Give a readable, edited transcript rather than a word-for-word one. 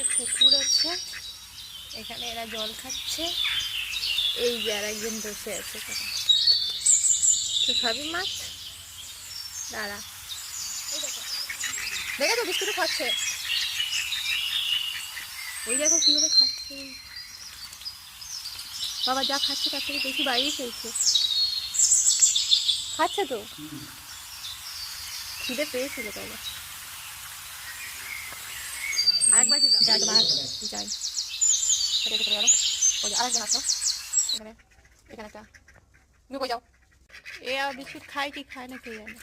একটা পুকুর আছে, এখানে এরা জল খাচ্ছে। এই যে আর একজন বসে আছে, তো সবই মাছ। দাঁড়া, দেখে তো বিস্কুট খাচ্ছে, ওই দেখো কিভাবে খাচ্ছে। বাবা যা খাচ্ছে তার থেকে বেশি বাইরে খেয়েছে, খাচ্ছে তো, খিদে পেয়েছিল বাবা। আরেকবার যাই তোমার যাই, আরেকজন আসো এখানে, এখানে একটা তুমি কই যাও। এ আর বিস্কুট খায় কি খায় না কে জানে।